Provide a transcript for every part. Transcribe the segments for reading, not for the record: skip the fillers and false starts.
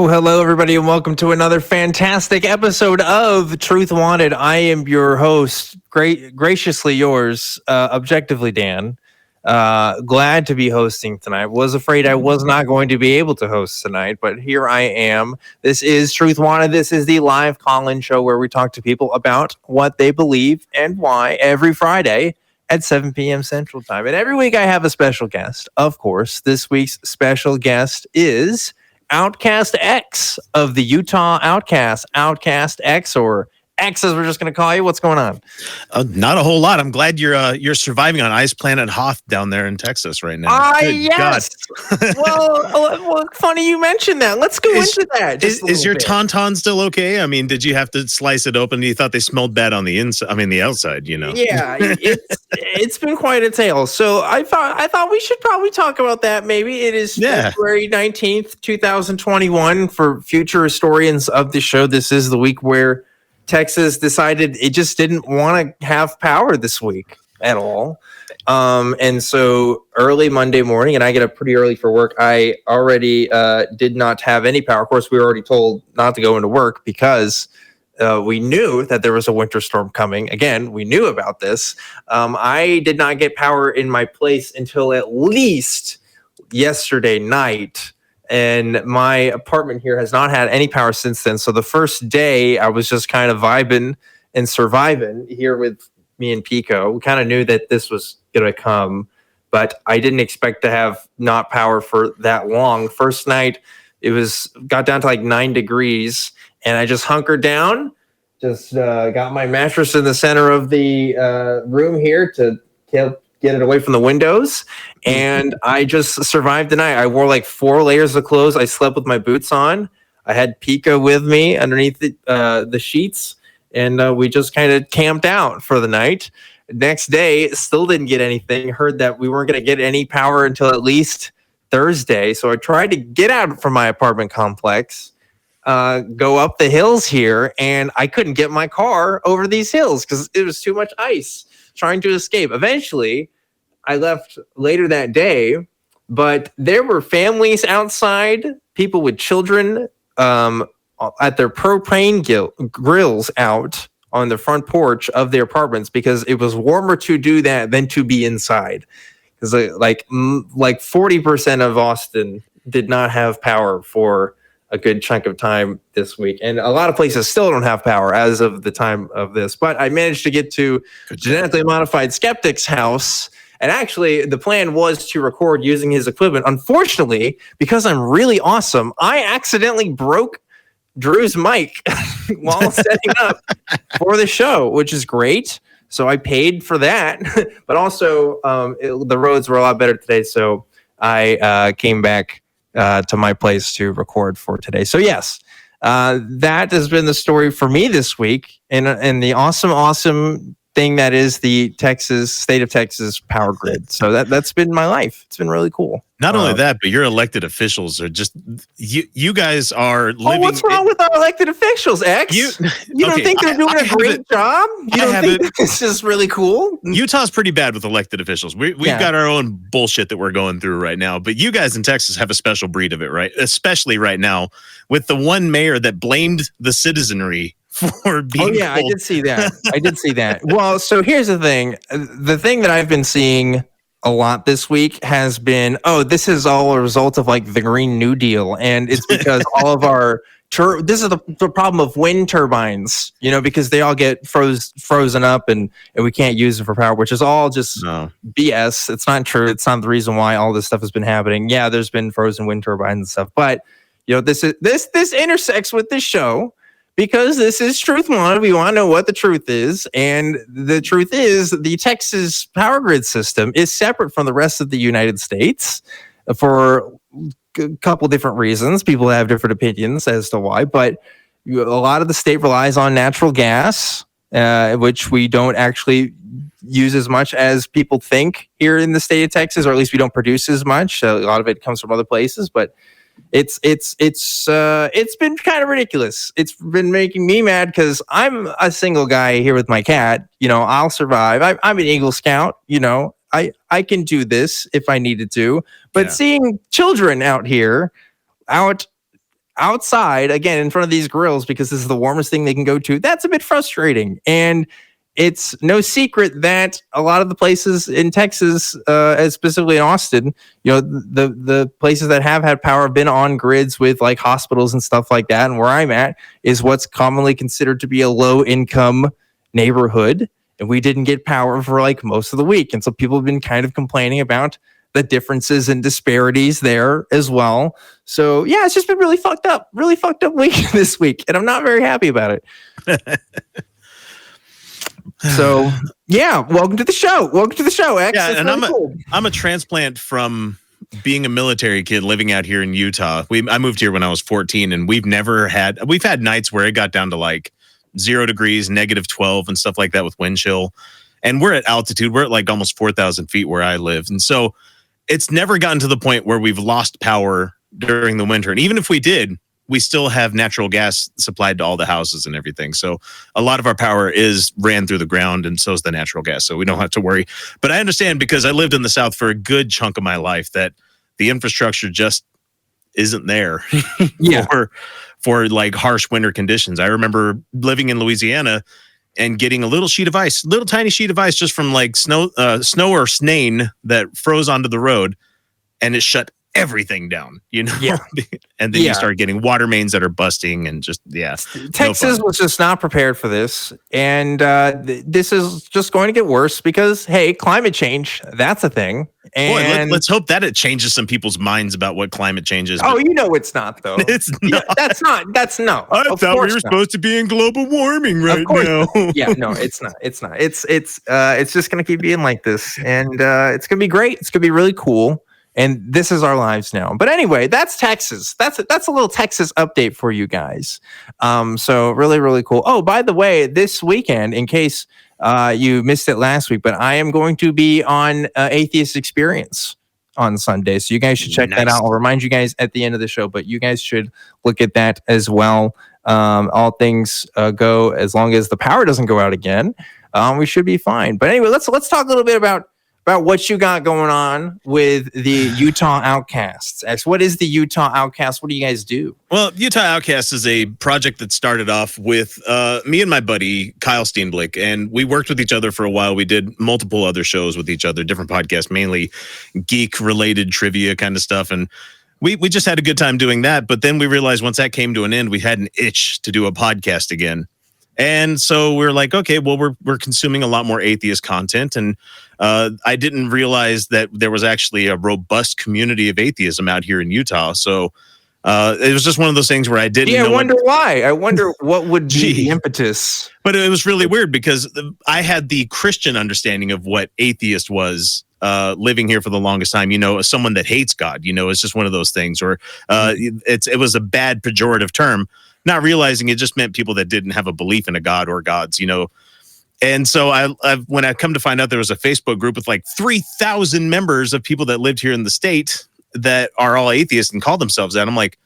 Hello, everybody, and welcome to another fantastic episode of Truth Wanted. I am your host, graciously yours, Objectively Dan. Glad to be hosting tonight. Was afraid I was not going to be able to host tonight, but here I am. This is Truth Wanted. This is the live call-in show where we talk to people about what they believe and why every Friday at 7 p.m. Central Time. And every week I have a special guest. Of course, this week's special guest is Outcast X of the Utah Outcasts, Outcast X, or X as we're just going to call you. What's going on? Not a whole lot. I'm glad you're surviving on Ice Planet Hoth down there in Texas right now. Yes. well, funny you mentioned that. Let's go into that. Is your tauntaun still okay? I mean, did you have to slice it open? You thought they smelled bad on the inside? I mean, the outside, you know. Yeah, it's been quite a tale. So I thought we should probably talk about that. Maybe it is February 19th, 2021. For future historians of the show, this is the week where Texas decided it just didn't want to have power this week at all. And so early Monday morning, and I get up pretty early for work, I already did not have any power. Of course, we were already told not to go into work because we knew that there was a winter storm coming. Again, we knew about this. I did not get power in my place until at least yesterday night. And my apartment here has not had any power since then. So the first day I was just kind of vibing and surviving here with me and Pico. We kind of knew that this was going to come, but I didn't expect to have not power for that long. First night, got down to like 9 degrees, and I just hunkered down, just got my mattress in the center of the room here to get it away from the windows, and I just survived the night. I wore like 4 layers of clothes. I slept with my boots on. I had Pico with me underneath the sheets, and we just kind of camped out for the night. Next day, still didn't get anything. Heard that we weren't going to get any power until at least Thursday, so I tried to get out from my apartment complex, go up the hills here, and I couldn't get my car over these hills because it was too much ice. Trying to escape. Eventually, I left later that day, but there were families outside, people with children at their propane grills out on the front porch of their apartments because it was warmer to do that than to be inside. Because like 40% of Austin did not have power for a good chunk of time this week. And a lot of places still don't have power as of the time of this. But I managed to get to Genetically Modified Skeptic's house. And actually, the plan was to record using his equipment. Unfortunately, because I'm really awesome, I accidentally broke Drew's mic while setting up for the show, which is great. So I paid for that. But also, the roads were a lot better today. So I came back to my place to record for today. So yes, that has been the story for me this week, and the awesome thing that is the state of Texas power grid. So that's been my life. It's been really cool. Not only that, but your elected officials are just you guys are living. What's wrong with our elected officials, X? You don't think they're doing a great job? You don't think this is really cool? Utah's pretty bad with elected officials. We've got our own bullshit that we're going through right now. But you guys in Texas have a special breed of it, right? Especially right now with the one mayor that blamed the citizenry for being. Oh yeah, I did see that. Well, so here's the thing. The thing that I've been seeing a lot this week has been, this is all a result of like the Green New Deal, and it's because all of our this is the problem of wind turbines, because they all get frozen up and we can't use them for power, which is all just BS. It's not true. It's not the reason why all this stuff has been happening. Yeah, there's been frozen wind turbines and stuff, but this intersects with this show. Because this is Truth Wanted, we want to know what the truth is. And the truth is the Texas power grid system is separate from the rest of the United States for a couple different reasons. People have different opinions as to why. But a lot of the state relies on natural gas, which we don't actually use as much as people think here in the state of Texas, or at least we don't produce as much. A lot of it comes from other places, but it's been kind of ridiculous. It's been making me mad because I'm a single guy here with my cat. I'll survive. I'm an Eagle Scout. I can do this if I needed to. But seeing children out here, out outside, again, in front of these grills, because this is the warmest thing they can go to, that's a bit frustrating. And it's no secret that a lot of the places in Texas, specifically in Austin, the places that have had power have been on grids with like hospitals and stuff like that. And where I'm at is what's commonly considered to be a low income neighborhood. And we didn't get power for like most of the week. And so people have been kind of complaining about the differences and disparities there as well. So yeah, it's just been really fucked up week this week. And I'm not very happy about it. So yeah, welcome to the show. X. Yeah, and cool. I'm a transplant from being a military kid living out here in Utah. I moved here when I was 14, and we've had nights where it got down to like 0 degrees, -12 and stuff like that with wind chill. And we're at altitude. We're at like almost 4,000 feet where I live. And so it's never gotten to the point where we've lost power during the winter. And even if we did, we still have natural gas supplied to all the houses and everything. So a lot of our power ran through the ground, and so is the natural gas. So we don't have to worry. But I understand, because I lived in the South for a good chunk of my life, that the infrastructure just isn't there for like harsh winter conditions. I remember living in Louisiana and getting a little tiny sheet of ice just from like snow or snain that froze onto the road, and it shut everything down, Yeah. And then you start getting water mains that are busting, and just Texas was just not prepared for this, and this is just going to get worse because, hey, climate change, that's a thing. And boy, let's hope that it changes some people's minds about what climate change is. Oh, it's not, though. It's not. That's no. I thought we were supposed to be in global warming right now. Yeah, no, it's not. It's just going to keep being like this, and it's going to be great. It's going to be really cool. And this is our lives now. But anyway, that's Texas. That's a little Texas update for you guys. So really, really cool. Oh, by the way, this weekend, in case you missed it last week, but I am going to be on Atheist Experience on Sunday. So you guys should check that out. I'll remind you guys at the end of the show, but you guys should look at that as well. All things go, as long as the power doesn't go out again, we should be fine. But anyway, let's talk a little bit about what you got going on with the Utah Outcasts. X, what is the Utah Outcasts? What do you guys do? Well, Utah Outcasts is a project that started off with me and my buddy, Kyle Steenblick, and we worked with each other for a while. We did multiple other shows with each other, different podcasts, mainly geek-related trivia kind of stuff, and we just had a good time doing that. But then we realized once that came to an end, we had an itch to do a podcast again. And so we're like, okay, well, we're consuming a lot more atheist content, and I didn't realize that there was actually a robust community of atheism out here in Utah. So it was just one of those things where I didn't know. I wonder why. I wonder what would be the impetus. But it was really weird because I had the Christian understanding of what atheist was. Living here for the longest time, someone that hates God, it's just one of those things, or it was a bad pejorative term, not realizing it just meant people that didn't have a belief in a God or gods, And so when I come to find out there was a Facebook group with like 3,000 members of people that lived here in the state that are all atheists and call themselves that, I'm like,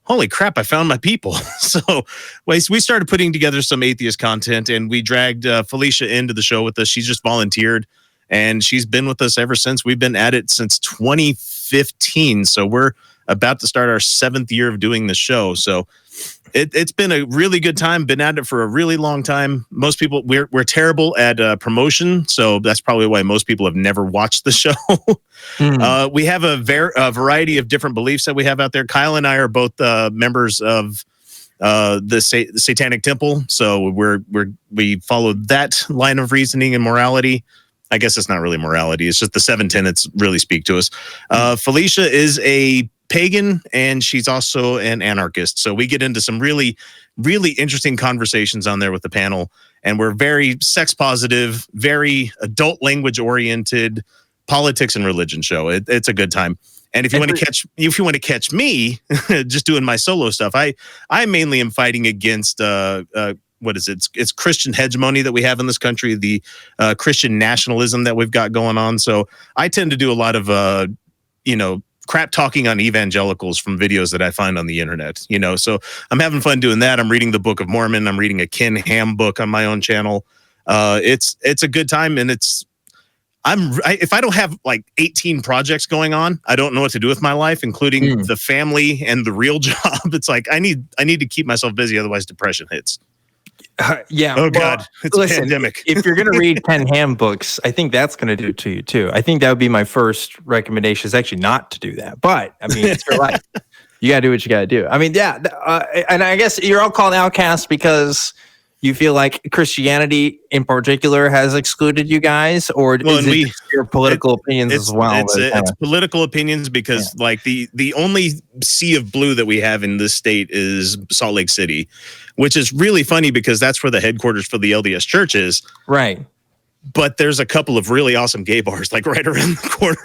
holy crap, I found my people. So we started putting together some atheist content, and we dragged Felicia into the show with us. She just volunteered, and she's been with us ever since. We've been at it since 2015. So we're about to start our 7th year of doing the show. So it's been a really good time. Been at it for a really long time. Most people, we're terrible at promotion. So that's probably why most people have never watched the show. We have a variety of different beliefs that we have out there. Kyle and I are both members of the Satanic Temple. So we follow that line of reasoning and morality. I guess it's not really morality. It's just the 7 tenets really speak to us. Felicia is a pagan, and she's also an anarchist. So we get into some really, really interesting conversations on there with the panel. And we're very sex positive, very adult language oriented politics and religion show. It's a good time. And if you want to catch me just doing my solo stuff, I mainly am fighting against what is it? It's Christian hegemony that we have in this country, the Christian nationalism that we've got going on. So I tend to do a lot of crap talking on evangelicals from videos that I find on the internet, so I'm having fun doing that. I'm reading the Book of Mormon. I'm reading a Ken Ham book on my own channel. It's a good time, and if I don't have like 18 projects going on, I don't know what to do with my life, including the family and the real job. It's like I need to keep myself busy, otherwise depression hits. Yeah. Oh God, it's a pandemic. If you're gonna read Ken Ham books, I think that's gonna do it to you too. I think that would be my first recommendation. Is actually not to do that, but I mean, it's your life. You gotta do what you gotta do. I mean, yeah, and I guess you're all called outcasts because you feel like Christianity in particular has excluded you guys, or is it just your political opinions as well? It's political opinions because like the only sea of blue that we have in this state is Salt Lake City, which is really funny because that's where the headquarters for the LDS Church is. Right. But there's a couple of really awesome gay bars like right around the corner.